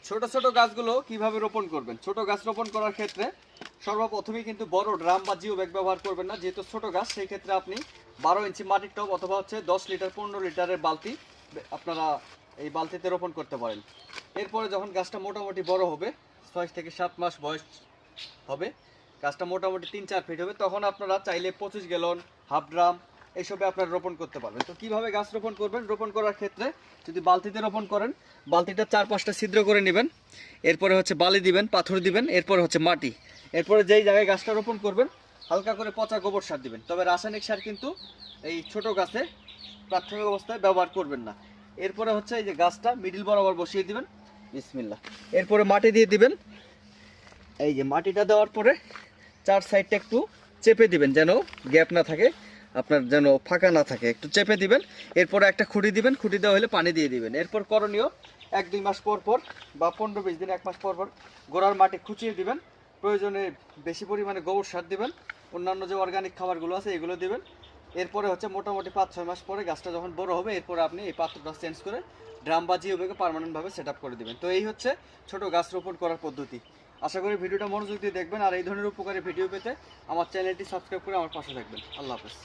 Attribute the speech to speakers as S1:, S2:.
S1: ছোট ছোট গাছগুলো কিভাবে রোপণ করবেন? ছোট গাছ রোপণ করার ক্ষেত্রে সর্বপ্রথমেই কিন্তু বড় ড্রাম বা জিও ব্যাগ ব্যবহার করবেন না, যেহেতু ছোট গাছ। সেই ক্ষেত্রে আপনি 12 ইঞ্চি মাটির টব অথবা 10 লিটার 15 লিটারের বালতি আপনারা এই বালতিতে রোপণ করতে পারেন। এরপরে যখন গাছটা মোটামুটি বড় হবে, 6 থেকে 7 মাস বয়স হবে, গাছটা মোটামুটি 3-4 ফিট হবে, তখন আপনারা চাইলে 25 গ্যালন, হাফ ড্রাম এইসবে আপনারা রোপণ করতে পারবেন। তো কিভাবে গাছ রোপণ করবেন? রোপণ করার ক্ষেত্রে যদি বালতিতে রোপণ করেন, বালতিটা 4-5টা ছিদ্র করে নেবেন। এরপরে বালি দিবেন, পাথর দিবেন, এরপরে মাটি। এরপরে যেই জায়গায় গাছটা রোপণ করবেন হালকা করে পচা গোবর সার দিবেন। তবে রাসায়নিক সার কিন্তু এই ছোট গাছে প্রাথমিক অবস্থায় ব্যবহার করবেন না। এরপরে এই যে গাছটা মিডিল বরাবর বসিয়ে দিবেন, বিসমিল্লাহ। এরপরে মাটি দিয়ে দিবেন। এই যে মাটিটা দেওয়ার পরে 4 সাইডটা একটু চেপে দিবেন, যেন গ্যাপ না থাকে, আপনার যেন ফাঁকা না থাকে, একটু চেপে দিবেন। এরপরে একটা খুঁটি দিবেন, খুঁটি দেওয়া হলে পানি দিয়ে দিবেন। এরপর করণীয়, 1-2 মাস পর পর বা 15-20 দিন, 1 মাস পর পর গোড়ার মাটি খুঁচিয়ে দিবেন। প্রয়োজনে বেশি পরিমাণে গোবর সার দিবেন, অন্যান্য যে অর্গানিক খাবারগুলো আছে এগুলো দিবেন। এরপরে মোটামুটি 5-6 মাস পরে গাছটা যখন বড় হবে, এরপরে আপনি এই পাত্রটা চেঞ্জ করে ড্রাম বা জিও ব্যাগে পার্মানেন্টভাবে সেট আপ করে দেবেন। তো এই ছোট গাছ রোপণ করার পদ্ধতি। আশা করি ভিডিওটা মনোযোগ দিয়ে দেখবেন, আর এই ধরনের উপকারী ভিডিও পেতে আমার চ্যানেলটি সাবস্ক্রাইব করে আমার পাশে থাকবেন। আল্লাহ হাফেজ।